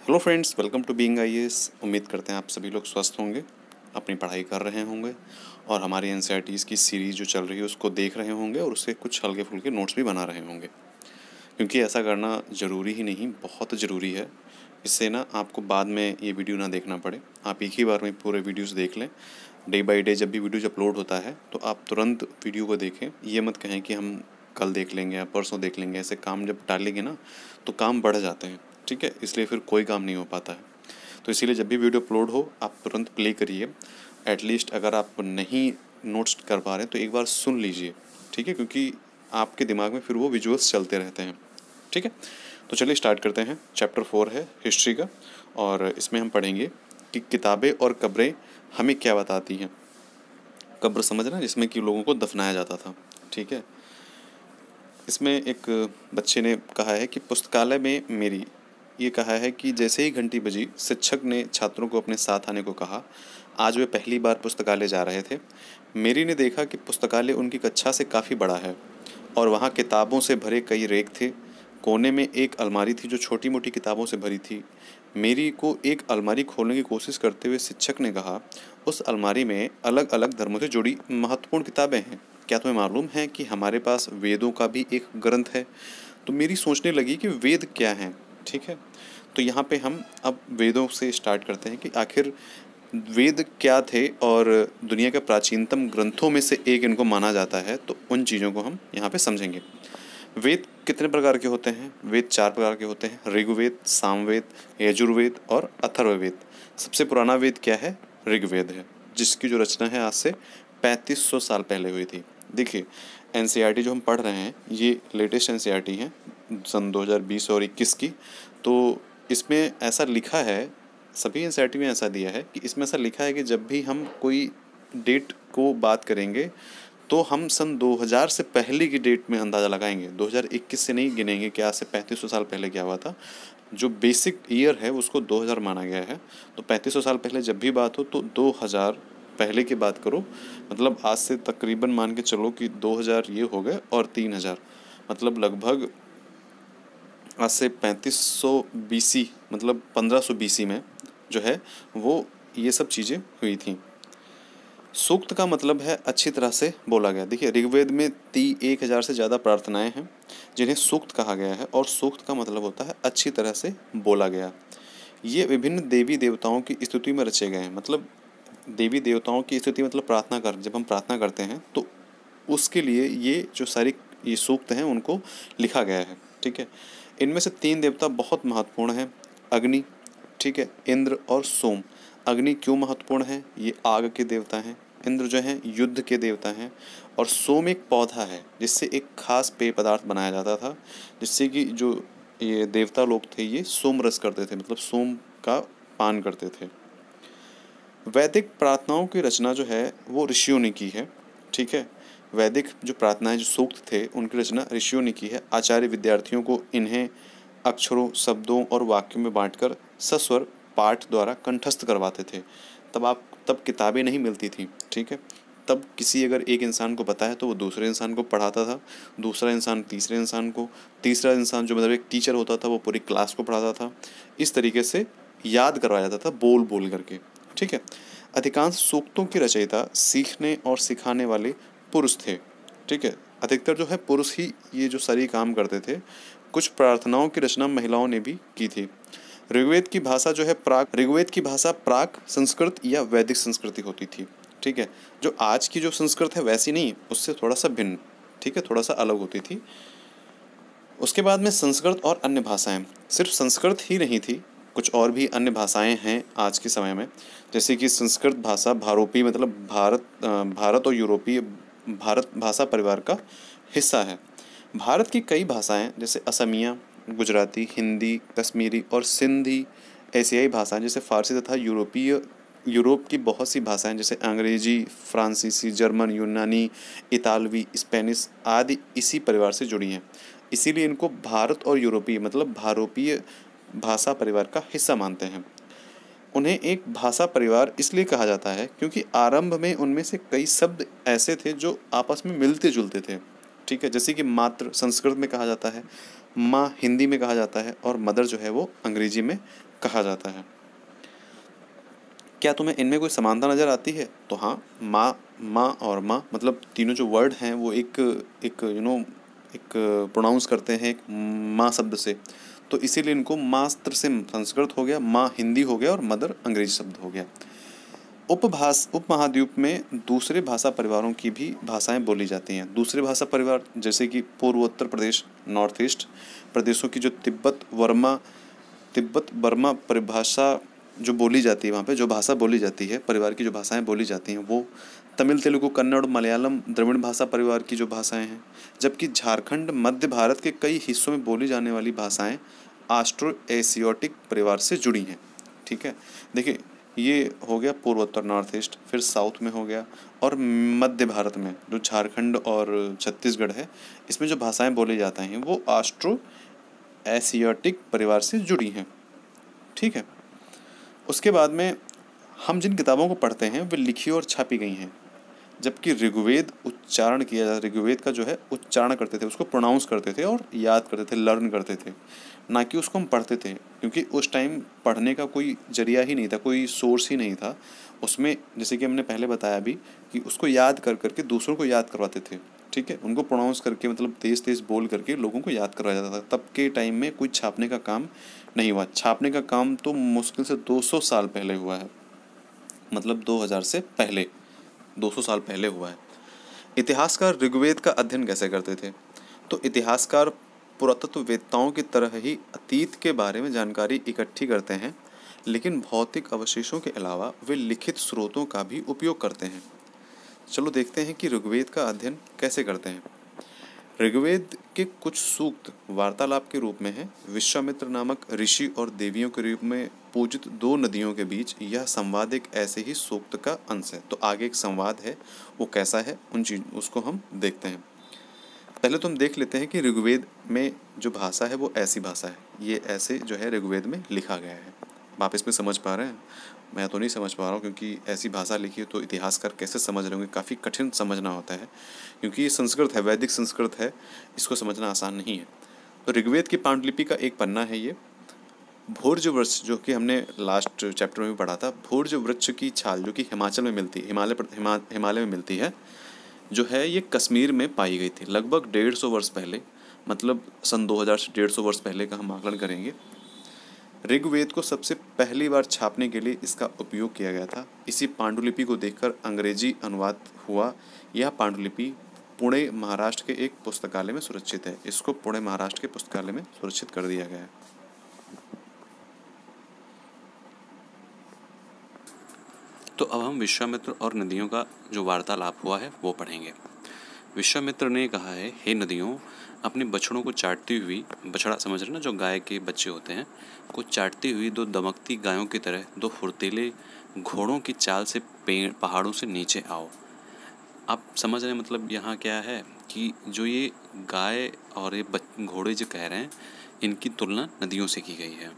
Hello friends, welcome to being IAS. उम्मीद करते हैं आप सभी लोग स्वस्थ होंगे, अपनी पढ़ाई कर रहे होंगे और हमारी एनसीईआरटीज़ की सीरीज़ जो चल रही है उसको देख रहे होंगे और उससे कुछ हल्के फुल्के नोट्स भी बना रहे होंगे, क्योंकि ऐसा करना ज़रूरी ही नहीं, बहुत ज़रूरी है। इससे ना आपको बाद में ये वीडियो ना देखना पड़े, आप एक ही बार में पूरे वीडियोस देख लें। डे बाय डे जब भी वीडियोज अपलोड होता है तो आप तुरंत वीडियो को देखें, ये मत कहें कि हम कल देख लेंगे या परसों देख लेंगे। ऐसे काम जब टालेंगे ना तो काम बढ़ जाते हैं, ठीक है, इसलिए फिर कोई काम नहीं हो पाता है। तो इसीलिए जब भी वीडियो अपलोड हो आप तुरंत प्ले करिए। एटलीस्ट अगर आप नहीं नोट्स कर पा रहे हैं तो एक बार सुन लीजिए, ठीक है, क्योंकि आपके दिमाग में फिर वो विजुअल्स चलते रहते हैं, ठीक है। तो चलिए स्टार्ट करते हैं। चैप्टर 4 है हिस्ट्री का और इसमें हम पढ़ेंगे कि किताबें और कब्रें हमें क्या बताती हैं। कब्र समझना, जिसमें कि लोगों को दफनाया जाता था, ठीक है। इसमें एक बच्चे ने कहा है कि पुस्तकालय में मेरी, ये कहा है कि जैसे ही घंटी बजी शिक्षक ने छात्रों को अपने साथ आने को कहा। आज वे पहली बार पुस्तकालय जा रहे थे। मेरी ने देखा कि पुस्तकालय उनकी कक्षा से काफ़ी बड़ा है और वहाँ किताबों से भरे कई रैक थे। कोने में एक अलमारी थी जो छोटी मोटी किताबों से भरी थी। मेरी को एक अलमारी खोलने की कोशिश करते हुए शिक्षक ने कहा, उस अलमारी में अलग अलग धर्मों से जुड़ी महत्वपूर्ण किताबें हैं। क्या तुम्हें मालूम है कि हमारे पास वेदों का भी एक ग्रंथ है? तो मेरी सोचने लगी कि वेद क्या हैं, ठीक है। तो यहाँ पे हम अब वेदों से स्टार्ट करते हैं कि आखिर वेद क्या थे और दुनिया के प्राचीनतम ग्रंथों में से एक इनको माना जाता है। तो उन चीज़ों को हम यहाँ पे समझेंगे। वेद कितने प्रकार के होते हैं? वेद 4 प्रकार के होते हैं: ऋग्वेद, सामवेद, यजुर्वेद और अथर्ववेद। सबसे पुराना वेद क्या है? ऋग्वेद है, जिसकी जो रचना है आज से 3500 साल पहले हुई थी। देखिए, एनसीईआरटी जो हम पढ़ रहे हैं ये लेटेस्ट एनसीईआरटी है सन 2020 और 21 की। तो इसमें ऐसा लिखा है, सभी एनसीईआरटी में ऐसा दिया है कि इसमें ऐसा लिखा है कि जब भी हम कोई डेट को बात करेंगे तो हम सन 2000 से पहले की डेट में अंदाज़ा लगाएंगे। 2021 से नहीं गिनेंगे कि आज से 3500 साल पहले क्या हुआ था। जो बेसिक ईयर है उसको 2000 माना गया है। तो 3500 साल पहले जब भी बात हो तो 2000 पहले की बात करो, मतलब आज से तकरीबन मान के चलो कि 2000 ये हो गए और 3000, मतलब लगभग आज से 3500 बीसी, मतलब 1500 बीसी में जो है वो ये सब चीज़ें हुई थी। सूक्त का मतलब है अच्छी तरह से बोला गया। देखिए, ऋग्वेद में 1000 से ज़्यादा प्रार्थनाएं हैं जिन्हें सूक्त कहा गया है और सूक्त का मतलब होता है अच्छी तरह से बोला गया। ये विभिन्न देवी देवताओं की स्तुति में रचे गए हैं। मतलब देवी देवताओं की स्तुति मतलब प्रार्थना कर, जब हम प्रार्थना करते हैं तो उसके लिए ये जो सारी ये सूक्त हैं उनको लिखा गया है, ठीक है। इनमें से 3 देवता बहुत महत्वपूर्ण हैं: अग्नि, ठीक है, इंद्र और सोम। अग्नि क्यों महत्वपूर्ण है? ये आग के देवता हैं। इंद्र जो हैं युद्ध के देवता हैं और सोम एक पौधा है जिससे एक खास पेय पदार्थ बनाया जाता था, जिससे कि जो ये देवता लोग थे ये सोम रस करते थे, मतलब सोम का पान करते थे। वैदिक प्रार्थनाओं की रचना जो है वो ऋषियों ने की है, ठीक है। वैदिक जो प्रार्थनाएं, जो सूक्त थे, उनकी रचना ऋषियों ने की है। आचार्य विद्यार्थियों को इन्हें अक्षरों, शब्दों और वाक्यों में बांटकर सस्वर पाठ द्वारा कंठस्थ करवाते थे। तब किताबें नहीं मिलती थी, ठीक है। तब किसी अगर एक इंसान को पता है तो वो दूसरे इंसान को पढ़ाता था, दूसरा इंसान तीसरे इंसान को, तीसरा इंसान जो मतलब एक टीचर होता था वो पूरी क्लास को पढ़ाता था। इस तरीके से याद करवाया जाता था बोल बोल करके, ठीक है। अधिकांश सूक्तों के रचयिता सीखने और सिखाने वाले पुरुष थे, ठीक है। अधिकतर जो है पुरुष ही ये जो सारी काम करते थे। कुछ प्रार्थनाओं की रचना महिलाओं ने भी की थी। ऋग्वेद की भाषा जो है ऋग्वेद की भाषा प्राक संस्कृत या वैदिक संस्कृति होती थी, ठीक है। जो आज की जो संस्कृत है वैसी नहीं, उससे थोड़ा सा भिन्न, ठीक है, थोड़ा सा अलग होती थी। उसके बाद में संस्कृत और अन्य भाषाएं। सिर्फ संस्कृत ही नहीं थी, कुछ और भी अन्य भाषाएं हैं आज के समय में। जैसे कि संस्कृत भाषा भारोपी, मतलब भारत और यूरोपीय भारत भाषा परिवार का हिस्सा है। भारत की कई भाषाएं जैसे असमिया, गुजराती, हिंदी, कश्मीरी और सिंधी, एशियाई भाषाएं जैसे फारसी तथा यूरोप की बहुत सी भाषाएं जैसे अंग्रेजी, फ्रांसीसी, जर्मन, यूनानी, इतालवी, स्पेनिश आदि इसी परिवार से जुड़ी हैं। इसीलिए इनको भारत और यूरोपीय, मतलब भारोपीय भाषा परिवार का हिस्सा मानते हैं। उन्हें एक भाषा परिवार इसलिए कहा जाता है क्योंकि आरंभ में उनमें से कई शब्द ऐसे थे जो आपस में मिलते जुलते थे, ठीक है। जैसे कि मातृ संस्कृत में कहा जाता है माँ हिंदी में कहा जाता है और मदर जो है वो अंग्रेजी में कहा जाता है। क्या तुम्हें इनमें कोई समानता नज़र आती है? तो हाँ, माँ माँ और माँ मतलब तीनों जो वर्ड हैं वो एक एक एक प्रोनाउंस करते हैं एक माँ शब्द से, तो इसीलिए इनको मात्र से संस्कृत हो गया, माँ हिंदी हो गया और मदर अंग्रेजी शब्द हो गया। उपमहाद्वीप में दूसरे भाषा परिवारों की भी भाषाएं बोली जाती हैं। दूसरे भाषा परिवार जैसे कि पूर्वोत्तर प्रदेश, नॉर्थ ईस्ट प्रदेशों की जो तिब्बत बर्मा परिभाषा जो बोली जाती है, वहाँ पे जो भाषा बोली जाती है, परिवार की जो भाषाएं बोली जाती हैं वो तमिल, तेलुगु, कन्नड़, मलयालम द्रविड़ भाषा परिवार की जो भाषाएं हैं। जबकि झारखंड मध्य भारत के कई हिस्सों में बोली जाने वाली भाषाएं ऑस्ट्रो एशियाटिक परिवार से जुड़ी हैं। ठीक है, देखिए ये हो गया पूर्वोत्तर नॉर्थ ईस्ट, फिर साउथ में हो गया, और मध्य भारत में जो झारखंड और छत्तीसगढ़ है, इसमें जो भाषाएं बोली जाती हैं वो ऑस्ट्रो एशियाटिक परिवार से जुड़ी हैं। ठीक है, उसके बाद में हम जिन किताबों को पढ़ते हैं वे लिखी और छापी गई हैं, जबकि ऋग्वेद उच्चारण किया जाता, ऋग्वेद का जो है उच्चारण करते थे, उसको प्रोनाउंस करते थे और याद करते थे, लर्न करते थे, ना कि उसको हम पढ़ते थे, क्योंकि उस टाइम पढ़ने का कोई जरिया ही नहीं था, कोई सोर्स ही नहीं था उसमें। जैसे कि हमने पहले बताया भी कि उसको याद कर करके दूसरों को याद करवाते थे। ठीक है, उनको प्रोनाउंस करके मतलब तेज़ तेज़ बोल करके लोगों को याद करवाया जाता था। तब के टाइम में कोई छापने का काम नहीं हुआ। छापने का काम तो मुश्किल से 200 साल पहले हुआ है, मतलब 2000 से पहले, 200 साल पहले हुआ है। इतिहासकार ऋग्वेद का अध्ययन कैसे करते थे? तो इतिहासकार पुरातत्ववेत्ताओं की तरह ही अतीत के बारे में जानकारी इकट्ठी करते हैं, लेकिन भौतिक अवशेषों के अलावा वे लिखित स्रोतों का भी उपयोग करते हैं। चलो देखते हैं कि ऋग्वेद का अध्ययन कैसे करते हैं। ऋग्वेद के कुछ सूक्त वार्तालाप के रूप में हैं। विश्वामित्र नामक ऋषि और देवियों के रूप में पूजित दो नदियों के बीच यह संवाद एक ऐसे ही सूक्त का अंश है। तो आगे एक संवाद है, वो कैसा है उसको हम देखते हैं। पहले तो हम देख लेते हैं कि ऋग्वेद में जो भाषा है वो ऐसी भाषा है, ये ऐसे जो है ऋग्वेद में लिखा गया है। आप इसमें समझ पा रहे हैं? मैं तो नहीं समझ पा रहा हूँ, क्योंकि ऐसी भाषा लिखी है तो इतिहासकार कैसे समझ रहे होंगे, काफ़ी कठिन समझना होता है, क्योंकि ये संस्कृत है, वैदिक संस्कृत है, इसको समझना आसान नहीं है। तो ऋग्वेद की पांडुलिपि का एक पन्ना है ये। भोर्ज वृक्ष, जो कि हमने लास्ट चैप्टर में भी पढ़ा था, भोर्ज वृक्ष की छाल जो कि हिमाचल में मिलती है, हिमालय में मिलती है, जो है ये कश्मीर में पाई गई थी लगभग 150 वर्ष पहले, मतलब सन 2000 से 150 वर्ष पहले का हम आकलन करेंगे। ऋग्वेद को सबसे पहली बार छापने के लिए इसका उपयोग किया गया था। इसी पांडुलिपि को देखकर अंग्रेजी अनुवाद हुआ। यह पांडुलिपि पुणे महाराष्ट्र के एक पुस्तकालय में सुरक्षित है। इसको पुणे महाराष्ट्र के पुस्तकालय में सुरक्षित कर दिया गया है। तो अब हम विश्वामित्र और नदियों का जो वार्तालाप हुआ है वो पढ़ेंगे। विश्वामित्र ने कहा है, हे नदियों, अपने बछड़ों को चाटती हुई, बछड़ा समझ रहे ना, जो गाय के बच्चे होते हैं, को चाटती हुई दो दमकती गायों की तरह दो फुर्तीले घोड़ों की चाल से पहाड़ों से नीचे आओ। आप समझ रहे हैं मतलब यहाँ क्या है कि जो ये गाय और ये घोड़े जो कह रहे हैं, इनकी तुलना नदियों से की गई है।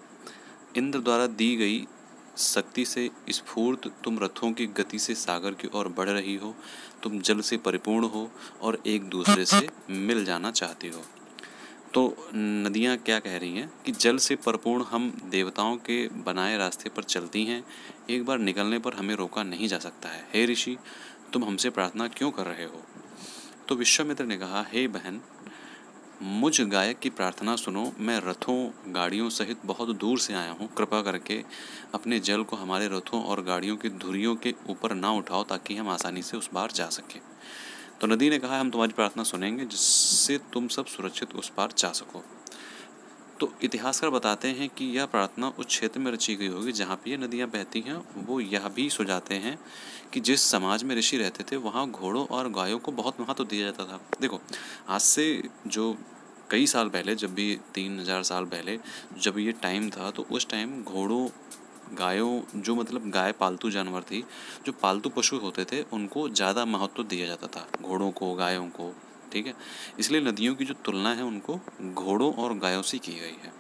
इंद्र द्वारा दी गई शक्ति से स्फूर्त तुम रथों की गति से सागर की ओर बढ़ रही हो। तुम जल से परिपूर्ण हो और एक दूसरे से मिल जाना चाहती हो। तो नदियाँ क्या कह रही हैं कि जल से परिपूर्ण हम देवताओं के बनाए रास्ते पर चलती हैं, एक बार निकलने पर हमें रोका नहीं जा सकता है। हे ऋषि, तुम हमसे प्रार्थना क्यों कर रहे हो? तो विश्वामित्र ने कहा, हे बहन, मुझ गायक की प्रार्थना सुनो। मैं रथों गाड़ियों सहित बहुत दूर से आया हूँ। कृपा करके अपने जल को हमारे रथों और गाड़ियों की धुरियों के ऊपर ना उठाओ, ताकि हम आसानी से उस पार जा सकें। तो नदी ने कहा, हम तुम्हारी प्रार्थना सुनेंगे, जिससे तुम सब सुरक्षित उस पार जा सको। तो इतिहासकार बताते हैं कि यह प्रार्थना उस क्षेत्र में रची गई होगी जहाँ पे ये नदियाँ बहती हैं। वो यह भी सुझाते हैं कि जिस समाज में ऋषि रहते थे वहाँ घोड़ों और गायों को बहुत महत्व दिया जाता था। देखो, आज से जो कई साल पहले, जब भी 3000 साल पहले जब ये टाइम था, तो उस टाइम घोड़ों, गायों, जो मतलब गाय पालतू जानवर थी, जो पालतू पशु होते थे, उनको ज़्यादा महत्व दिया जाता था, घोड़ों को, गायों को। ठीक है, इसलिए नदियों की जो तुलना है उनको घोड़ों और गायों से की गई है।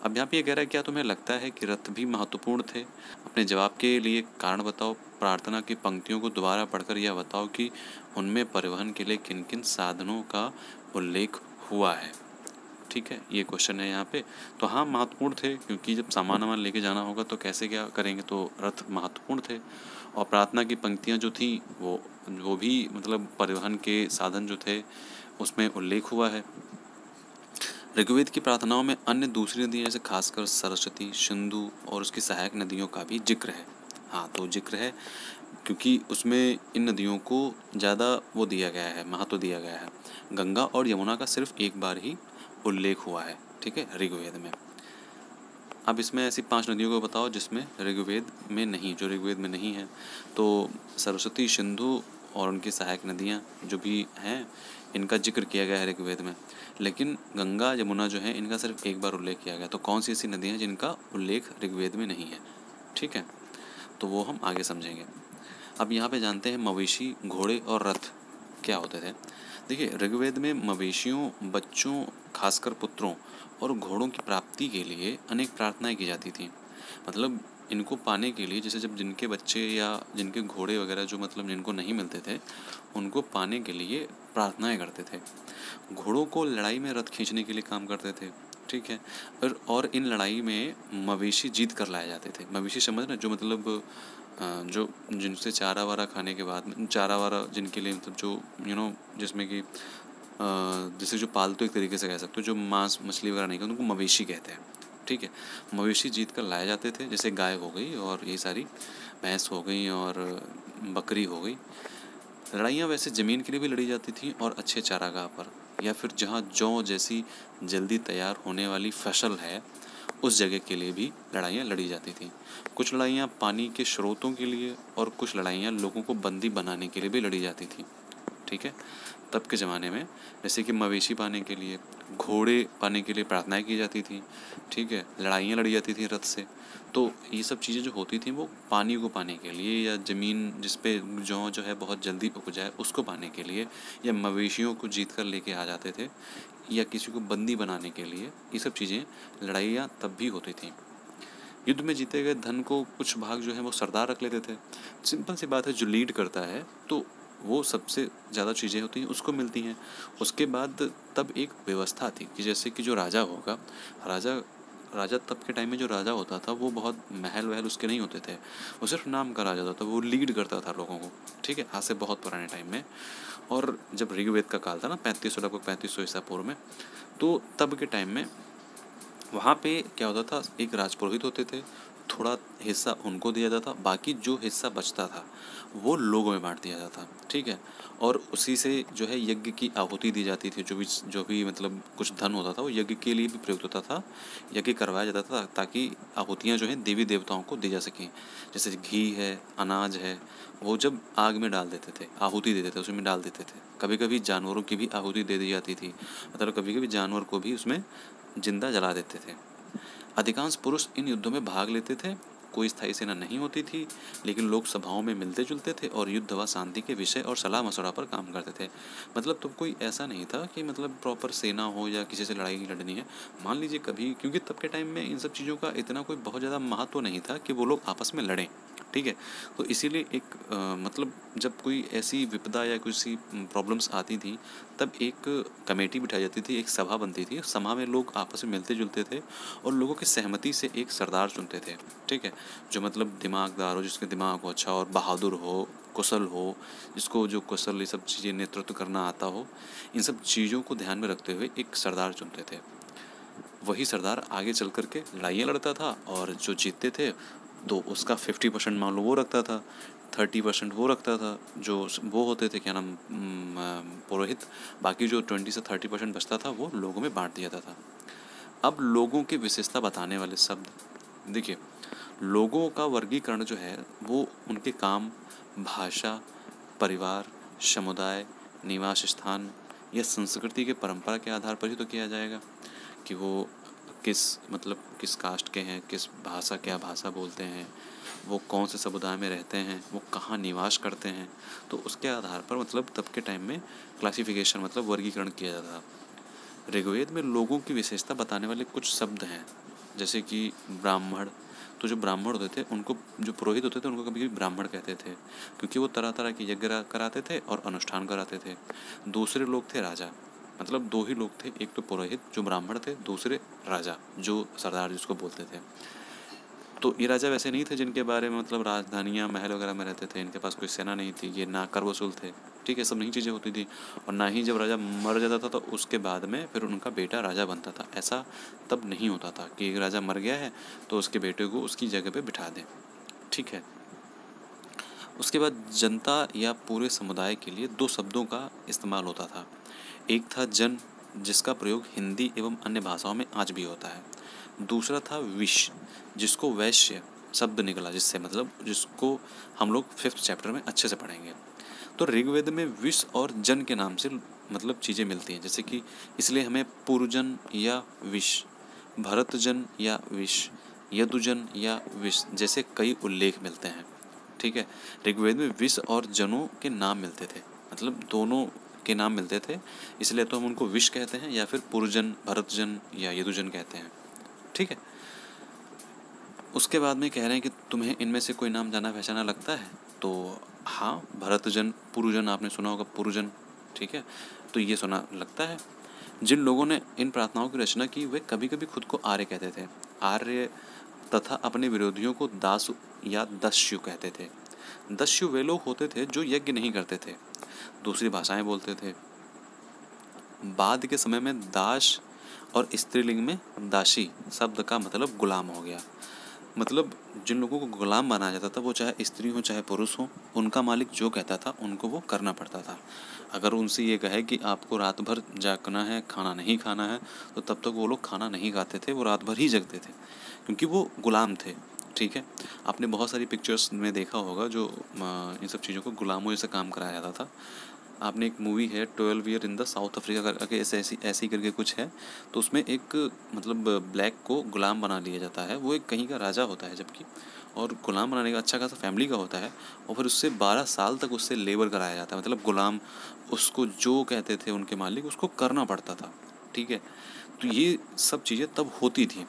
अब यहाँ पे ये कह रहा है, क्या तुम्हें लगता है कि रथ भी महत्वपूर्ण थे? अपने जवाब के लिए कारण बताओ। प्रार्थना की पंक्तियों को दोबारा पढ़कर यह बताओ कि उनमें परिवहन के लिए किन किन साधनों का उल्लेख हुआ है। ठीक है, ये क्वेश्चन है यहाँ पे। तो हाँ, महत्वपूर्ण थे, क्योंकि जब सामान वामान लेके जाना होगा तो कैसे क्या करेंगे, तो रथ महत्वपूर्ण थे। और प्रार्थना की पंक्तियाँ जो थी वो भी मतलब परिवहन के साधन जो थे उसमें उल्लेख हुआ है। ऋग्वेद की प्रार्थनाओं में अन्य दूसरी नदियाँ जैसे खासकर सरस्वती, सिंधु और उसकी सहायक नदियों का भी जिक्र है। हाँ, तो जिक्र है क्योंकि उसमें इन नदियों को ज़्यादा वो दिया गया है, महत्व दिया गया है। गंगा और यमुना का सिर्फ एक बार ही उल्लेख हुआ है, ठीक है, ऋग्वेद में। अब इसमें ऐसी 5 नदियों को बताओ जिसमें ऋग्वेद में नहीं, जो ऋग्वेद में नहीं है। तो सरस्वती, सिंधु और उनकी सहायक नदियाँ जो भी हैं, इनका जिक्र किया गया है ऋग्वेद में। लेकिन गंगा, यमुना जो है, इनका सिर्फ एक बार उल्लेख किया गया। तो कौन सी ऐसी नदियाँ हैं जिनका उल्लेख ऋग्वेद में नहीं है, ठीक है, तो वो हम आगे समझेंगे। अब यहाँ पे जानते हैं मवेशी, घोड़े और रथ क्या होते थे। देखिए, ऋग्वेद में मवेशियों, बच्चों, खासकर पुत्रों और घोड़ों की प्राप्ति के लिए अनेक प्रार्थनाएं की जाती थीं। मतलब इनको पाने के लिए, जैसे जब जिनके बच्चे या जिनके घोड़े वगैरह जो मतलब जिनको नहीं मिलते थे, उनको पाने के लिए प्रार्थनाएं करते थे। घोड़ों को लड़ाई में रथ खींचने के लिए काम करते थे, ठीक है। और इन लड़ाई में मवेशी जीत कर लाए जाते थे। मवेशी समझ ना, जो मतलब जो जिनसे चारा वारा खाने के बाद में, चारा वारा जिनके लिए मतलब जो जिसमें कि जैसे जो पालतू एक तरीके से कह सकते हो, जो मांस मछली वगैरह नहीं खाते, उनको मवेशी कहते हैं, ठीक है। मवेशी जीत कर लाए जाते थे, जैसे गाय हो गई और ये सारी भैंस हो गई और बकरी हो गई। लड़ाइयाँ वैसे ज़मीन के लिए भी लड़ी जाती थी और अच्छे चारागाह पर, या फिर जहाँ जौ जैसी जल्दी तैयार होने वाली फसल है उस जगह के लिए भी लड़ाइयाँ लड़ी जाती थीं। कुछ लड़ाइयाँ पानी के स्रोतों के लिए और कुछ लड़ाइयाँ लोगों को बंदी बनाने के लिए भी लड़ी जाती थी, ठीक है। तब के ज़माने में जैसे कि मवेशी पाने के लिए, घोड़े पाने के लिए प्रार्थनाएं की जाती थी, ठीक है, लड़ाइयाँ लड़ी जाती थी रथ से। तो ये सब चीज़ें जो होती थी वो पानी को पाने के लिए, या ज़मीन जिस पे जौ जो है बहुत जल्दी उग जाए उसको पाने के लिए, या मवेशियों को जीत कर लेके आ जाते थे, या किसी को बंदी बनाने के लिए, ये सब चीज़ें लड़ाइयाँ तब भी होती थी। युद्ध में जीते गए धन को कुछ भाग जो है वो सरदार रख लेते थे। सिंपल सी बात है, जो लीड करता है तो वो सबसे ज़्यादा चीज़ें होती हैं उसको मिलती हैं। उसके बाद तब एक व्यवस्था थी कि जैसे कि जो राजा होगा, राजा राजा तब के टाइम में जो राजा होता था वो बहुत महल वहल उसके नहीं होते थे, वो सिर्फ नाम का राजा होता था, वो लीड करता था लोगों को, ठीक है, आज से बहुत पुराने टाइम में। और जब ऋग्वेद का काल था ना, 3500 लगभग 3500 ईसा पूर्व में, तो तब के टाइम में वहाँ पे क्या होता था, एक राजपुरोहित होते थे, थोड़ा हिस्सा उनको दिया जाता, बाकी जो हिस्सा बचता था वो लोगों में बांट दिया जाता, ठीक है। और उसी से जो है यज्ञ की आहुति दी जाती थी, जो भी मतलब कुछ धन होता था वो यज्ञ के लिए भी प्रयुक्त होता था, यज्ञ करवाया जाता था ताकि आहुतियाँ जो हैं देवी देवताओं को दी जा सकें। जैसे घी है, अनाज है, वो जब आग में डाल देते थे, आहुति देते थे, उसमें डाल देते थे। कभी कभी जानवरों की भी आहुति दे दी जाती थी, मतलब कभी कभी जानवर को भी उसमें जिंदा जला देते थे। अधिकांश पुरुष इन युद्धों में भाग लेते थे। कोई स्थायी सेना नहीं होती थी, लेकिन लोग सभाओं में मिलते जुलते थे और युद्ध व शांति के विषय और सलाह मशवरा पर काम करते थे। मतलब तो कोई ऐसा नहीं था कि मतलब प्रॉपर सेना हो या किसी से लड़ाई लड़नी है। मान लीजिए कभी, क्योंकि तब के टाइम में इन सब चीज़ों का इतना कोई बहुत ज़्यादा महत्व नहीं था कि वो लोग आपस में लड़ें, ठीक है। तो इसीलिए एक मतलब जब कोई ऐसी विपदा या किसी प्रॉब्लम्स आती थी, तब एक कमेटी बिठाई जाती थी, एक सभा बनती थी, सभा में लोग आपस में मिलते जुलते थे और लोगों की सहमति से एक सरदार चुनते थे, ठीक है, जो मतलब दिमागदार हो, जिसके दिमाग हो अच्छा और बहादुर हो, कुशल हो, जिसको जो कुशल ये सब चीज़ें नेतृत्व करना आता हो, इन सब चीज़ों को ध्यान में रखते हुए एक सरदार चुनते थे। वही सरदार आगे चल कर के लड़ाइयाँ लड़ता था और जो जीतते थे तो उसका 50% मान लो वो रखता था, 30% वो रखता था, जो वो होते थे क्या नाम पुरोहित। बाकी जो 20 से 30% बचता था वो लोगों में बांट दिया जाता था। अब लोगों की विशेषता बताने वाले शब्द देखिए। लोगों का वर्गीकरण जो है वो उनके काम, भाषा, परिवार, समुदाय, निवास स्थान या संस्कृति के परंपरा के आधार पर ही तो किया जाएगा कि वो किस कास्ट के हैं, किस भाषा, क्या भाषा बोलते हैं, वो कौन से समुदाय में रहते हैं, वो कहाँ निवास करते हैं। तो उसके आधार पर मतलब तब के टाइम में क्लासिफिकेशन मतलब वर्गीकरण किया जाता था। ऋग्वेद में लोगों की विशेषता बताने वाले कुछ शब्द हैं, जैसे कि ब्राह्मण। तो जो ब्राह्मण होते थे उनको, जो पुरोहित होते थे उनको कभी कभी ब्राह्मण कहते थे, क्योंकि वो तरह तरह के यज्ञ कराते थे और अनुष्ठान कराते थे। दूसरे लोग थे राजा, मतलब दो ही लोग थे, एक तो पुरोहित जो ब्राह्मण थे, दूसरे राजा जो सरदार जिसको बोलते थे। तो ये राजा वैसे नहीं थे जिनके बारे में मतलब राजधानियाँ महल वगैरह में रहते थे, इनके पास कोई सेना नहीं थी, ये ना कर वसूल थे, ठीक है, सब नहीं चीज़ें होती थी। और ना ही जब राजा मर जाता था तो उसके बाद में फिर उनका बेटा राजा बनता था। ऐसा तब नहीं होता था कि एक राजा मर गया है तो उसके बेटे को उसकी जगह पे बिठा दें, ठीक है। उसके बाद जनता या पूरे समुदाय के लिए दो शब्दों का इस्तेमाल होता था। एक था जन, जिसका प्रयोग हिंदी एवं अन्य भाषाओं में आज भी होता है। दूसरा था विश, जिसको वैश्य शब्द निकला, जिससे मतलब जिसको हम लोग 5th चैप्टर में अच्छे से पढ़ेंगे। तो ऋग्वेद में विश और जन के नाम से मतलब चीज़ें मिलती हैं, जैसे कि इसलिए हमें पुरुजन या विश, भरतजन या विश, यदुजन या विश जैसे कई उल्लेख मिलते हैं, ठीक है। ऋग्वेद में विश और जनों के नाम मिलते थे, मतलब दोनों के नाम मिलते थे, इसलिए तो हम उनको विश कहते हैं या फिर पुरुजन, भरतजन या यदुजन कहते हैं, ठीक है। उसके बाद में कह रहे हैं कि तुम्हें इनमें से कोई नाम जाना पहचाना लगता है, तो हाँ, भरतजन, पुरुजन आपने सुना होगा, पुरुजन, ठीक है, तो ये सुना लगता है। जिन लोगों ने इन प्रार्थनाओं की रचना की वे कभी कभी खुद को आर्य कहते थे, आर्य, तथा अपने विरोधियों को दास या दस्यु कहते थे। दस्यु वे लोग होते थे जो यज्ञ नहीं करते थे, दूसरी भाषाएं बोलते थे। बाद के समय में दास और स्त्रीलिंग में दासी शब्द का मतलब गुलाम हो गया। मतलब जिन लोगों को गुलाम बनाया जाता था वो चाहे स्त्री हो चाहे पुरुष हो, उनका मालिक जो कहता था उनको वो करना पड़ता था। अगर उनसे ये कहे कि आपको रात भर जागना है, खाना नहीं खाना है, तो तब तक वो लोग खाना नहीं खाते थे, वो रात भर ही जगते थे, क्योंकि वो गुलाम थे, ठीक है। आपने बहुत सारी पिक्चर्स में देखा होगा जो इन सब चीज़ों को गुलामों जैसे काम कराया जाता था। आपने एक मूवी है 12 year in the south Africa करके, ऐसी करके कुछ है, तो उसमें एक मतलब ब्लैक को गुलाम बना लिया जाता है। वो एक कहीं का राजा होता है जबकि, और गुलाम बनाने का अच्छा खासा फैमिली का होता है, और फिर उससे 12 साल तक उससे लेबर कराया जाता है, मतलब गुलाम, उसको जो कहते थे उनके मालिक उसको करना पड़ता था, ठीक है। तो ये सब चीज़ें तब होती थी।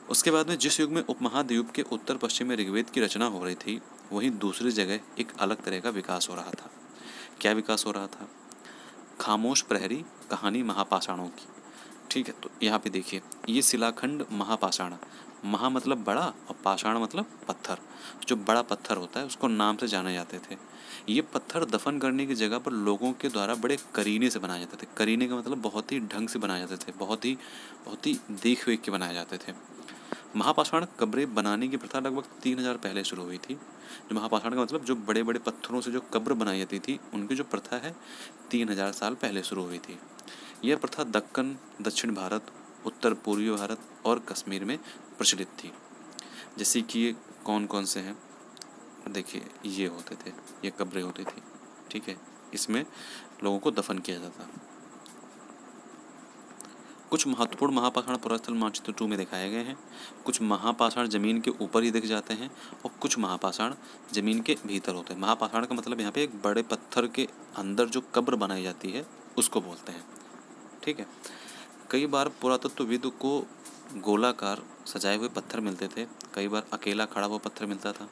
उसके बाद में जिस युग में उपमहाद्वीप के उत्तर पश्चिम में ऋग्वेद की रचना हो रही थी, वहीं दूसरी जगह एक अलग तरह का विकास हो रहा था। क्या विकास हो रहा था? खामोश प्रहरी कहानी महापाषाणों की, ठीक है। तो यहाँ पे देखिए, ये शिलाखंड महापाषाण, महा मतलब बड़ा और पाषाण मतलब पत्थर, जो बड़ा पत्थर होता है उसको नाम से जाने जाते थे। ये पत्थर दफन करने की जगह पर लोगों के द्वारा बड़े करीने से बनाए जाते थे। करीने का मतलब बहुत ही ढंग से बनाए जाते थे, बहुत ही देख वेख के बनाए जाते थे। महापाषाण कब्रें बनाने की प्रथा लगभग 3000 पहले शुरू हुई थी। जो महापाषाण का मतलब जो बड़े बड़े पत्थरों से जो कब्र बनाई जाती थी, उनकी जो प्रथा है 3000 साल पहले शुरू हुई थी। यह प्रथा दक्कन, दक्षिण भारत, उत्तर पूर्वी भारत और कश्मीर में प्रचलित थी। जैसे कि ये कौन कौन से हैं, देखिए ये होते थे, ये कब्रें होती थी, ठीक है, इसमें लोगों को दफन किया जाता। कुछ महत्वपूर्ण महापाषाण पुरातत्व मानचित्र 2 में दिखाए गए हैं। कुछ महापाषाण जमीन के ऊपर ही दिख जाते हैं और कुछ महापाषाण जमीन के भीतर होते हैं। महापाषाण का मतलब यहाँ पे एक बड़े पत्थर के अंदर जो कब्र बनाई जाती है उसको बोलते हैं, ठीक है। कई बार पुरातत्वविद को गोलाकार सजाए हुए पत्थर मिलते थे, कई बार अकेला खड़ा हुआ पत्थर मिलता था।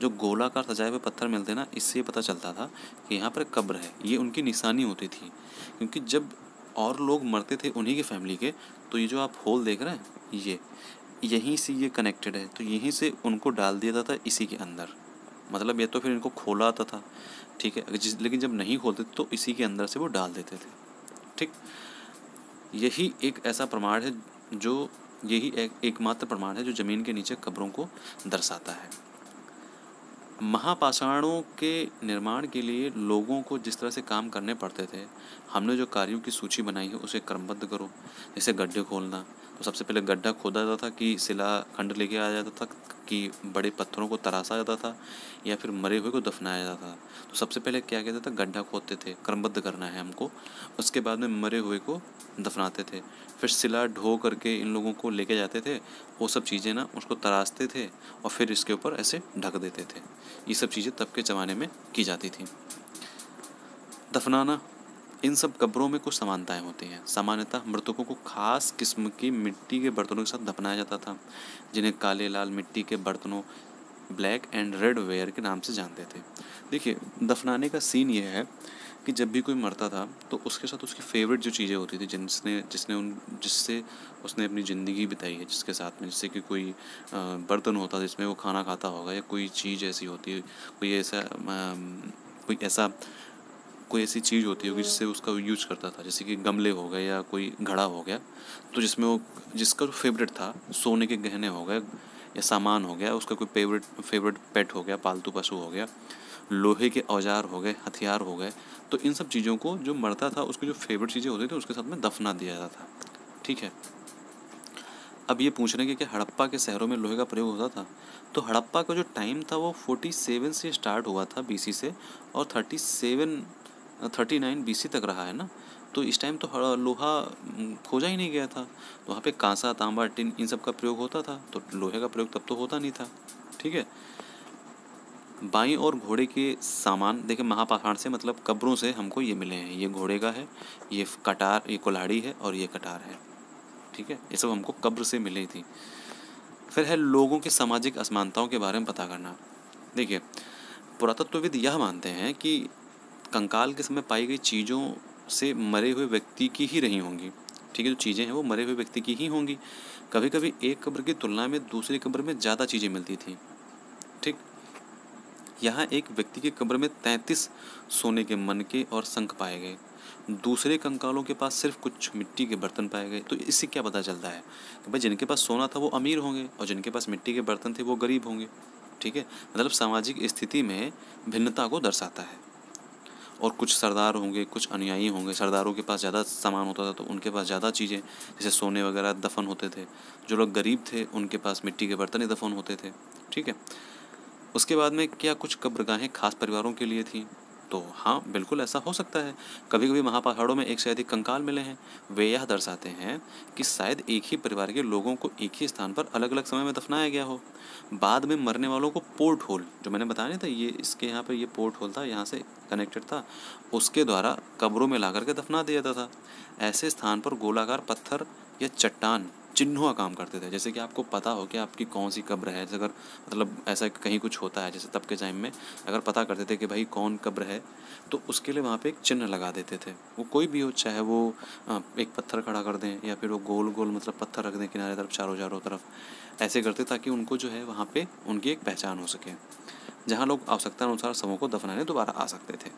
जो गोलाकार सजाए हुए पत्थर मिलते ना, इससे पता चलता था कि यहाँ पर कब्र है, ये उनकी निशानी होती थी। क्योंकि जब और लोग मरते थे उन्हीं की फैमिली के, तो ये जो आप होल देख रहे हैं, ये यहीं से ये कनेक्टेड है, तो यहीं से उनको डाल दिया जाता था इसी के अंदर। मतलब ये तो फिर इनको खोला आता था, ठीक है, लेकिन जब नहीं खोलते तो इसी के अंदर से वो डाल देते थे, ठीक। यही एक ऐसा प्रमाण है जो एकमात्र प्रमाण है जो ज़मीन के नीचे कब्रों को दर्शाता है। महापाषाणों के निर्माण के लिए लोगों को जिस तरह से काम करने पड़ते थे, हमने जो कार्यों की सूची बनाई है उसे क्रमबद्ध करो। जैसे गड्ढे खोलना, तो सबसे पहले गड्ढा खोदा जाता था कि शिलाखंड लेके आया जाता था, कि बड़े पत्थरों को तराशा जाता था या फिर मरे हुए को दफनाया जाता था। तो सबसे पहले क्या कहता था, गड्ढा खोदते थे, क्रमबद्ध करना है हमको। उसके बाद में मरे हुए को दफनाते थे, फिर शिला ढो करके इन लोगों को लेके जाते थे, वो सब चीज़ें ना उसको तराशते थे और फिर इसके ऊपर ऐसे ढक देते थे। ये सब चीज़ें तब के ज़माने में की जाती थी। दफनाना, इन सब कब्रों में कुछ समानताएं होती हैं। सामान्यतः मृतकों को खास किस्म की मिट्टी के बर्तनों के साथ दफनाया जाता था, जिन्हें काले लाल मिट्टी के बर्तनों, ब्लैक एंड रेड वेयर के नाम से जानते थे। देखिए, दफनाने का सीन ये है कि जब भी कोई मरता था तो उसके साथ उसकी फेवरेट जो चीज़ें होती थी, जिससे उसने अपनी ज़िंदगी बिताई है, जिसके साथ में, जैसे कि कोई बर्तन होता जिसमें वो खाना खाता होगा, या कोई चीज़ ऐसी होती है, कोई ऐसी चीज़ होती होगी जिससे उसका यूज करता था, जैसे कि गमले हो गए या कोई घड़ा हो गया, तो जिसमें वो जिसका जो फेवरेट था, सोने के गहने हो गए या सामान हो गया, उसका कोई फेवरेट पेट हो गया, पालतू पशु हो गया, लोहे के औजार हो गए, हथियार हो गए, तो इन सब चीज़ों को जो मरता था उसकी जो फेवरेट चीज़ें होती थी उसके साथ में दफना दिया जाता था। ठीक है, अब ये पूछ रहे हैं कि क्या हड़प्पा के शहरों में लोहे का प्रयोग होता था? तो हड़प्पा का जो टाइम था वो 47 से स्टार्ट हुआ था BC से, और 39 BC तक रहा है ना। तो इस टाइम तो लोहा खोजा ही नहीं गया था, तो वहाँ पे कांसा, तांबा, टिन, इन सब का प्रयोग होता था, तो लोहे का प्रयोग तब तो होता नहीं था। ठीक है, बाईं और घोड़े के सामान देखिए, महापाषाण से मतलब कब्रों से हमको ये मिले हैं, ये घोड़े का है, ये कटार, ये कुल्हाड़ी है, और ये कटार है। ठीक है, ये सब हमको कब्र से मिली थी। फिर है लोगों की सामाजिक असमानताओं के बारे में पता करना। देखिए, पुरातत्वविद यह मानते हैं कि कंकाल के समय पाई गई चीज़ों से मरे हुए व्यक्ति की ही रही होंगी। ठीक है, जो चीज़ें हैं वो मरे हुए व्यक्ति की ही होंगी। कभी कभी एक कब्र की तुलना में दूसरी कब्र में ज़्यादा चीज़ें मिलती थी। ठीक, यहाँ एक व्यक्ति की कब्र में 33 सोने के मनके और शंख पाए गए। दूसरे कंकालों के पास सिर्फ कुछ मिट्टी के बर्तन पाए गए। तो इससे क्या पता चलता है कि भाई जिनके पास सोना था वो अमीर होंगे, और जिनके पास मिट्टी के बर्तन थे वो गरीब होंगे। ठीक है, मतलब सामाजिक स्थिति में भिन्नता को दर्शाता है। और कुछ सरदार होंगे, कुछ अनुयायी होंगे, सरदारों के पास ज़्यादा सामान होता था तो उनके पास ज़्यादा चीज़ें जैसे सोने वगैरह दफन होते थे। जो लोग गरीब थे उनके पास मिट्टी के बर्तन ही दफन होते थे। ठीक है, उसके बाद में क्या कुछ कब्रगाहें खास परिवारों के लिए थीं? तो हाँ, बिल्कुल ऐसा हो सकता है। कभी कभी महापहाड़ों में एक से अधिक कंकाल मिले हैं। वे यह दर्शाते हैं कि शायद एक ही परिवार के लोगों को एक ही स्थान पर अलग अलग समय में दफनाया गया हो। बाद में मरने वालों को पोर्ट होल, जो मैंने बताया नहीं था, ये इसके यहाँ पर ये पोर्ट होल था, यहाँ से कनेक्टेड था, उसके द्वारा कब्रों में ला करके दफना दिया जाता था। ऐसे स्थान पर गोलाकार पत्थर या चट्टान चिन्हों का काम करते थे। जैसे कि आपको पता हो कि आपकी कौन सी कब्र है, अगर मतलब ऐसा कहीं कुछ होता है, जैसे तब के टाइम में अगर पता करते थे कि भाई कौन कब्र है, तो उसके लिए वहाँ पे एक चिन्ह लगा देते थे। वो कोई भी हो, चाहे वो एक पत्थर खड़ा कर दें या फिर वो गोल गोल मतलब पत्थर रख दें किनारे तरफ, चारों तरफ, ऐसे करते ताकि उनको जो है वहाँ पे उनकी एक पहचान हो सके, जहाँ लोग आवश्यकता अनुसार शवों को दफनाने दोबारा आ सकते थे।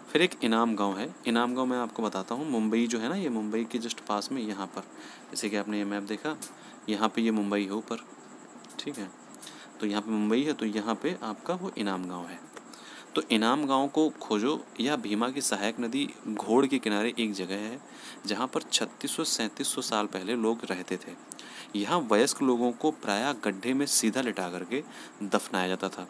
फिर एक इनाम गांव है। इनाम गांव मैं आपको बताता हूँ, मुंबई जो है ना, ये मुंबई के जस्ट पास में, यहाँ पर जैसे कि आपने ये मैप देखा, यहाँ पे ये मुंबई है ऊपर। ठीक है, तो यहाँ पे मुंबई है, तो यहाँ पे आपका वो इनाम गांव है। तो इनाम गांव को खोजो। यह भीमा की सहायक नदी घोड़ के किनारे एक जगह है जहाँ पर 3600-3700 साल पहले लोग रहते थे। यहाँ वयस्क लोगों को प्रायः गड्ढे में सीधा लिटा करके दफनाया जाता था।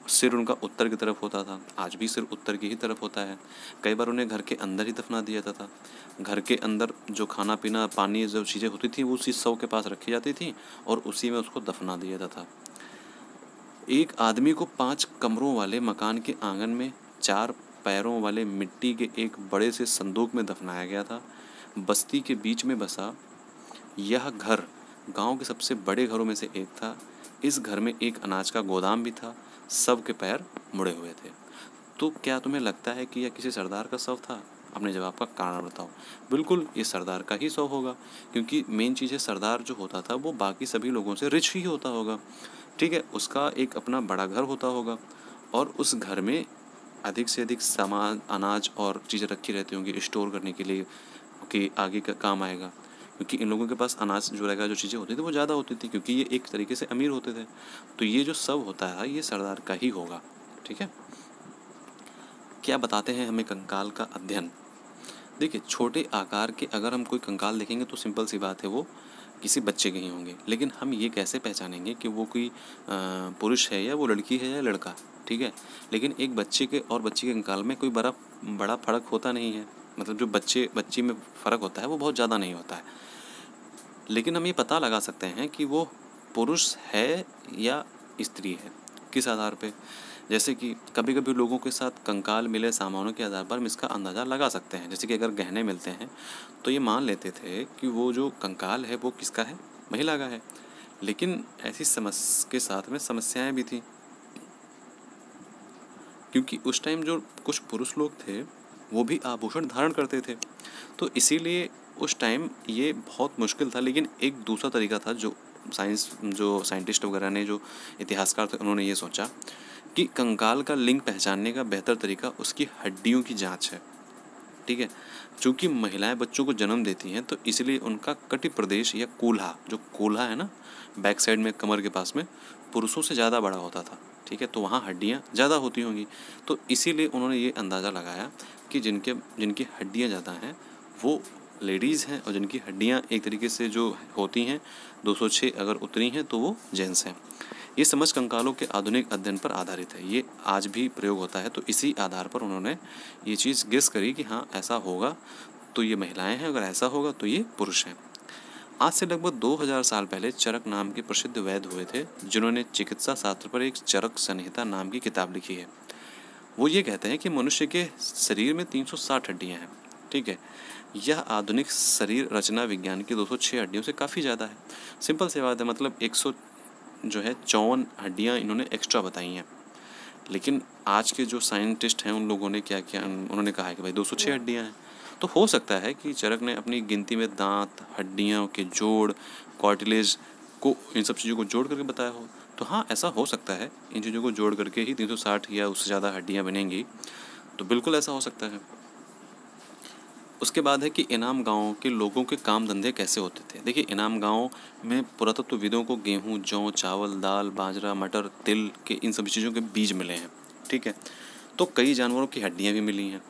सिर उनका उत्तर की तरफ होता था, आज भी सिर उत्तर की ही तरफ होता है। कई बार उन्हें घर के अंदर ही दफना दिया जाता था। घर के अंदर जो खाना पीना, पानी, जो चीज़ें होती थी वो उसी शव के पास रखी जाती थी और उसी में उसको दफना दिया जाता था। एक आदमी को 5 कमरों वाले मकान के आंगन में 4 पैरों वाले मिट्टी के एक बड़े से संदूक में दफनाया गया था। बस्ती के बीच में बसा यह घर गांव के सबसे बड़े घरों में से एक था। इस घर में एक अनाज का गोदाम भी था। सब के पैर मुड़े हुए थे। तो क्या तुम्हें लगता है कि यह किसी सरदार का शव था? अपने जवाब का कारण बताओ। बिल्कुल ये सरदार का ही शव होगा, क्योंकि मेन चीज़ है, सरदार जो होता था वो बाकी सभी लोगों से रिच ही होता होगा। ठीक है, उसका एक अपना बड़ा घर होता होगा और उस घर में अधिक से अधिक सामान, अनाज और चीज़ें रखी रहती होंगी स्टोर करने के लिए, कि आगे का काम आएगा। क्योंकि इन लोगों के पास अनाज जो रहेगा, जो चीज़ें होती थी वो ज़्यादा होती थी, क्योंकि ये एक तरीके से अमीर होते थे। तो ये जो सब होता है ये सरदार का ही होगा। ठीक है, क्या बताते हैं हमें कंकाल का अध्ययन? देखिए, छोटे आकार के अगर हम कोई कंकाल देखेंगे तो सिंपल सी बात है वो किसी बच्चे के ही होंगे, लेकिन हम ये कैसे पहचानेंगे कि वो कोई पुरुष है या वो लड़की है या लड़का? ठीक है, लेकिन एक बच्चे के और बच्ची के कंकाल में कोई बड़ा फ़र्क होता नहीं है। मतलब जो बच्चे बच्ची में फ़र्क होता है वो बहुत ज़्यादा नहीं होता है, लेकिन हम ये पता लगा सकते हैं कि वो पुरुष है या स्त्री है। किस आधार पे? जैसे कि कभी कभी लोगों के साथ कंकाल मिले सामानों के आधार पर हम इसका अंदाज़ा लगा सकते हैं। जैसे कि अगर गहने मिलते हैं तो ये मान लेते थे कि वो जो कंकाल है वो किसका है? महिला का है। लेकिन ऐसी समस्या के साथ में समस्याएं भी थी, क्योंकि उस टाइम जो कुछ पुरुष लोग थे वो भी आभूषण धारण करते थे। तो इसीलिए उस टाइम ये बहुत मुश्किल था। लेकिन एक दूसरा तरीका था जो साइंटिस्ट वगैरह ने, जो इतिहासकार थे, उन्होंने ये सोचा कि कंकाल का लिंग पहचानने का बेहतर तरीका उसकी हड्डियों की जांच है। ठीक है, चूँकि महिलाएं बच्चों को जन्म देती हैं तो इसलिए उनका कटी प्रदेश या कूल्हा, जो कूल्हा है ना बैक साइड में कमर के पास में, पुरुषों से ज़्यादा बड़ा होता था। ठीक है, तो वहाँ हड्डियाँ ज़्यादा होती होंगी। तो इसीलिए उन्होंने ये अंदाज़ा लगाया कि जिनकी हड्डियाँ ज़्यादा हैं वो लेडीज़ हैं, और जिनकी हड्डियाँ एक तरीके से जो होती हैं 206 अगर उतरी हैं तो वो जेंट्स हैं। ये समझ कंकालों के आधुनिक अध्ययन पर आधारित है। ये आज भी प्रयोग होता है। तो इसी आधार पर उन्होंने ये चीज़ गेस करी कि हाँ ऐसा होगा तो ये महिलाएं हैं, अगर ऐसा होगा तो ये पुरुष हैं। आज से लगभग 2000 साल पहले चरक नाम के प्रसिद्ध वैद्य हुए थे, जिन्होंने चिकित्सा शास्त्र पर एक चरक संहिता नाम की किताब लिखी है। वो ये कहते हैं कि मनुष्य के शरीर में 360 हड्डियाँ हैं। ठीक है, यह आधुनिक शरीर रचना विज्ञान की 206 हड्डियों से काफ़ी ज़्यादा है। सिंपल सी बात है, मतलब 154 हड्डियाँ इन्होंने एक्स्ट्रा बताई हैं। लेकिन आज के जो साइंटिस्ट हैं उन लोगों ने क्या किया, उन्होंने कहा है कि भाई 206 हड्डियाँ हैं। तो हो सकता है कि चरक ने अपनी गिनती में दांत, हड्डियों के जोड़, कार्टिलेज को, इन सब चीज़ों को जोड़ करके बताया हो। तो हाँ, ऐसा हो सकता है, इन चीज़ों को जोड़ करके ही 360 या उससे ज़्यादा हड्डियाँ बनेंगी। तो बिल्कुल ऐसा हो सकता है। उसके बाद है कि इनाम गाँव के लोगों के काम धंधे कैसे होते थे। देखिए, इनाम गाँव में पुरातत्वविदों को गेहूँ, जौ, चावल, दाल, बाजरा, मटर, तिल के इन सभी चीज़ों के बीज मिले हैं। ठीक है, तो कई जानवरों की हड्डियाँ भी मिली हैं।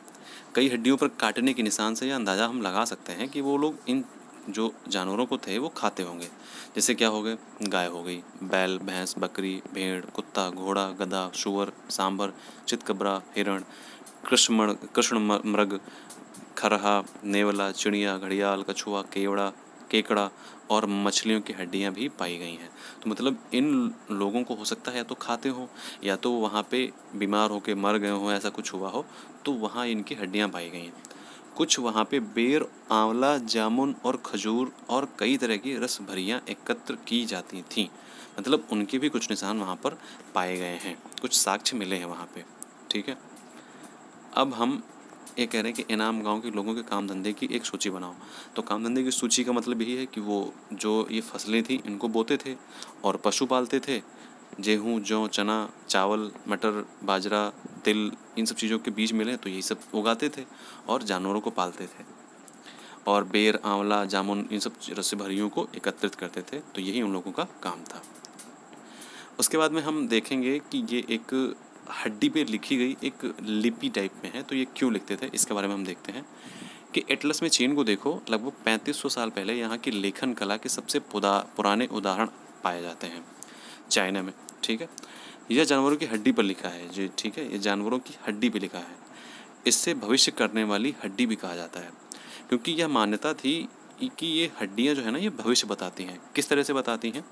कई हड्डियों पर काटने के निशान से यह अंदाज़ा हम लगा सकते हैं कि वो लोग इन जो जानवरों को थे वो खाते होंगे। जैसे क्या हो गए, गाय हो गई, बैल, भैंस, बकरी, भेड़, कुत्ता, घोड़ा, गधा, सूअर, सांभर, चितकबरा, हिरण, कृष्ण मृग, खरहा, नेवला, चिड़िया, घड़ियाल, कछुआ, केकड़ा और मछलियों की हड्डियां भी पाई गई हैं। तो मतलब इन लोगों को हो सकता है या तो खाते हो, या तो वहाँ पे बीमार होकर मर गए हो, ऐसा कुछ हुआ हो, तो वहाँ इनकी हड्डियां पाई गई हैं। कुछ वहाँ पे बेर, आंवला, जामुन और खजूर और कई तरह की रस भरियाँ एकत्र की जाती थीं। मतलब उनके भी कुछ निशान वहाँ पर पाए गए हैं, कुछ साक्ष्य मिले हैं वहाँ पे। ठीक है, अब हम ये कह रहे हैं कि इनाम गांव के लोगों के काम धंधे की एक सूची बनाओ। तो काम धंधे की सूची का मतलब यही है कि वो जो ये फसलें थी इनको बोते थे और पशु पालते थे। गेहूँ, जौ, चना, चावल, मटर, बाजरा, तिल, इन सब चीज़ों के बीज मिले तो यही सब उगाते थे और जानवरों को पालते थे। और बेर, आंवला, जामुन, इन सब रसभरियों को एकत्रित करते थे। तो यही उन लोगों का काम था। उसके बाद में हम देखेंगे कि ये एक हड्डी पे लिखी गई एक लिपि टाइप में है। तो ये क्यों लिखते थे इसके बारे में हम देखते हैं कि एटलस में चीन को देखो, लगभग 3500 साल पहले यहाँ की लेखन कला के सबसे पुराने उदाहरण पाए जाते हैं चाइना में। ठीक है, यह जानवरों की हड्डी पर लिखा है जी। ठीक है, ये जानवरों की हड्डी पे लिखा है। इससे भविष्य करने वाली हड्डी भी कहा जाता है, क्योंकि यह मान्यता थी कि ये हड्डियाँ जो है ना, ये भविष्य बताती हैं। किस तरह से बताती हैं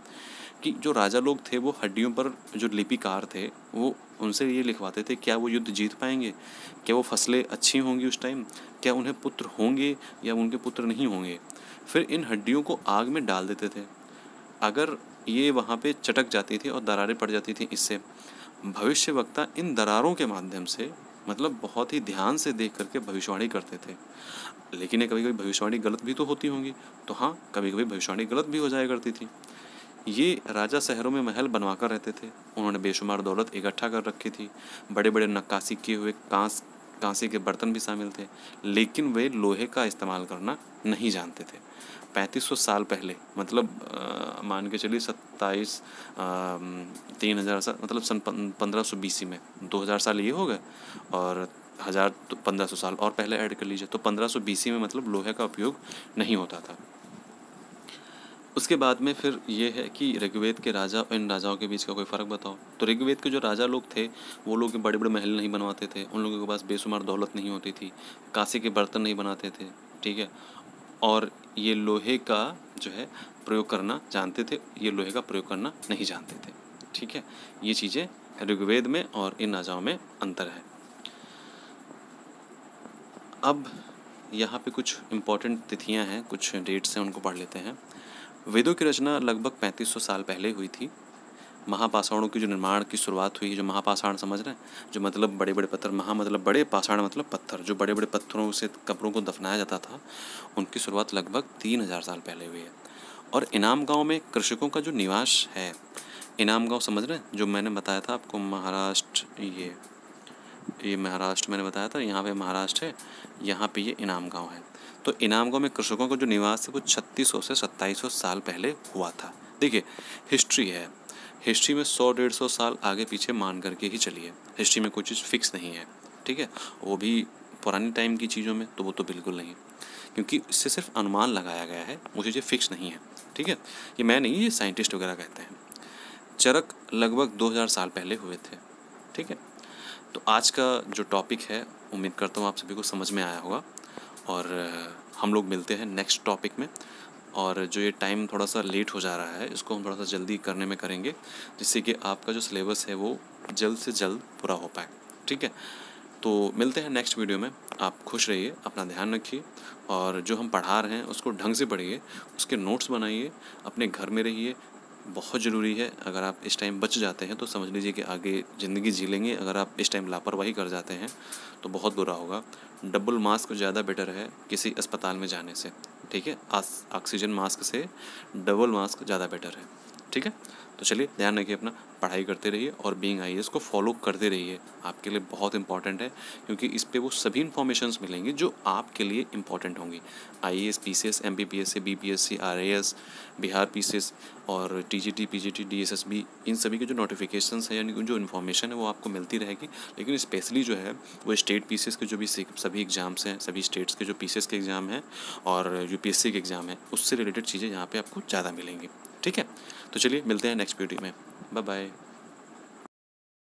कि जो राजा लोग थे वो हड्डियों पर, जो लिपिकार थे वो उनसे ये लिखवाते थे क्या वो युद्ध जीत पाएंगे, क्या वो फसलें अच्छी होंगी उस टाइम, क्या उन्हें पुत्र होंगे या उनके पुत्र नहीं होंगे। फिर इन हड्डियों को आग में डाल देते थे। अगर ये वहाँ पे चटक जाती थी और दरारें पड़ जाती थी, इससे भविष्यवक्ता इन दरारों के माध्यम से, मतलब बहुत ही ध्यान से देख करके भविष्यवाणी करते थे। लेकिन ये कभी कभी भविष्यवाणी गलत भी तो होती होंगी। तो हाँ, कभी कभी भविष्यवाणी गलत भी हो जाया करती थी। ये राजा शहरों में महल बनवा कर रहते थे। उन्होंने बेशुमार दौलत इकट्ठा कर रखी थी। बड़े बड़े नक्काशी किए हुए कांसे के बर्तन भी शामिल थे, लेकिन वे लोहे का इस्तेमाल करना नहीं जानते थे। 3500 साल पहले, मतलब मान के चलिए 3000 साल, मतलब सन 1500 BC में 2000 साल ये हो गए, और 1000 तो 1500 साल और पहले ऐड कर लीजिए, तो 1500 BC में मतलब लोहे का उपयोग नहीं होता था। उसके बाद में फिर ये है कि ऋग्वेद के राजा और इन राजाओं के बीच का कोई फ़र्क बताओ। तो ऋग्वेद के जो राजा लोग थे वो लोग बड़े बड़े महल नहीं बनवाते थे, उन लोगों के पास बेशुमार दौलत नहीं होती थी, कांसे के बर्तन नहीं बनाते थे। ठीक है, और ये लोहे का जो है प्रयोग करना जानते थे, ये लोहे का प्रयोग करना नहीं जानते थे। ठीक है, ये चीज़ें ऋग्वेद में और इन राजाओं में अंतर है। अब यहाँ पे कुछ इम्पोर्टेंट तिथियाँ हैं, कुछ डेट्स हैं, उनको पढ़ लेते हैं। वेदों की रचना लगभग 3500 साल पहले हुई थी। महापाषाणों की जो निर्माण की शुरुआत हुई, जो महापाषाण समझ रहे हैं, जो मतलब बड़े बड़े पत्थर, महा मतलब बड़े, पाषाण मतलब पत्थर, जो बड़े बड़े पत्थरों से कब्रों को दफनाया जाता था, उनकी शुरुआत लगभग 3000 साल पहले हुई है। और इनाम गांव में कृषकों का जो निवास है, इनाम गांव समझ रहे हैं, जो मैंने बताया था आपको महाराष्ट्र, ये महाराष्ट्र मैंने बताया था, यहाँ पे महाराष्ट्र है, यहाँ पे ये इनाम गांव है। तो इनाम गांव में कृषकों का जो निवास है वो 3600 से 2700 साल पहले हुआ था। देखिए हिस्ट्री है, हिस्ट्री में 100-150 साल आगे पीछे मान करके ही चलिए, हिस्ट्री में कोई चीज़ फिक्स नहीं है, ठीक है। वो भी पुरानी टाइम की चीज़ों में तो वो तो बिल्कुल नहीं, क्योंकि इससे सिर्फ अनुमान लगाया गया है, वो चीज़ें फिक्स नहीं है, ठीक है। ये मैं नहीं, ये साइंटिस्ट वगैरह कहते हैं। चरक लगभग 2000 साल पहले हुए थे, ठीक है। तो आज का जो टॉपिक है, उम्मीद करता हूँ आप सभी को समझ में आया होगा, और हम लोग मिलते हैं नेक्स्ट टॉपिक में। और जो ये टाइम थोड़ा सा लेट हो जा रहा है, इसको हम थोड़ा सा जल्दी करने में करेंगे, जिससे कि आपका जो सिलेबस है वो जल्द से जल्द पूरा हो पाए, ठीक है। तो मिलते हैं नेक्स्ट वीडियो में। आप खुश रहिए, अपना ध्यान रखिए, और जो हम पढ़ा रहे हैं उसको ढंग से पढ़िए, उसके नोट्स बनाइए, अपने घर में रहिए, बहुत ज़रूरी है। अगर आप इस टाइम बच जाते हैं तो समझ लीजिए कि आगे ज़िंदगी जी लेंगे, अगर आप इस टाइम लापरवाही कर जाते हैं तो बहुत बुरा होगा। डबल मास्क ज़्यादा बेटर है किसी अस्पताल में जाने से, ठीक है। ऑक्सीजन मास्क से डबल मास्क ज़्यादा बेटर है, ठीक है। तो चलिए ध्यान रखिए अपना, पढ़ाई करते रहिए, और बीइंग आईएएस को फॉलो करते रहिए, आपके लिए बहुत इंपॉर्टेंट है, क्योंकि इस पे वो सभी इन्फॉर्मेशंस मिलेंगी जो आपके लिए इंपॉर्टेंट होंगी। IAS, PCS, MPPSC, BPSC, RAS, Bihar PCS और टीजीटी, पीजीटी, डीएसएसबी, इन सभी के जो नोटिफिकेशंस हैं, यानी जो इन्फॉर्मेशन है वो आपको मिलती रहेगी। लेकिन स्पेशली जो है वो स्टेट पीसीएस के जो भी सभी एग्ज़ाम्स हैं, सभी स्टेट्स के जो पीसीएस के एग्ज़ाम हैं और यूपीएससी के एग्ज़ाम हैं, उससे रिलेटेड चीज़ें यहाँ पे आपको ज़्यादा मिलेंगी, ठीक है। तो चलिए मिलते हैं नेक्स्ट वीडियो में, बाय बाय।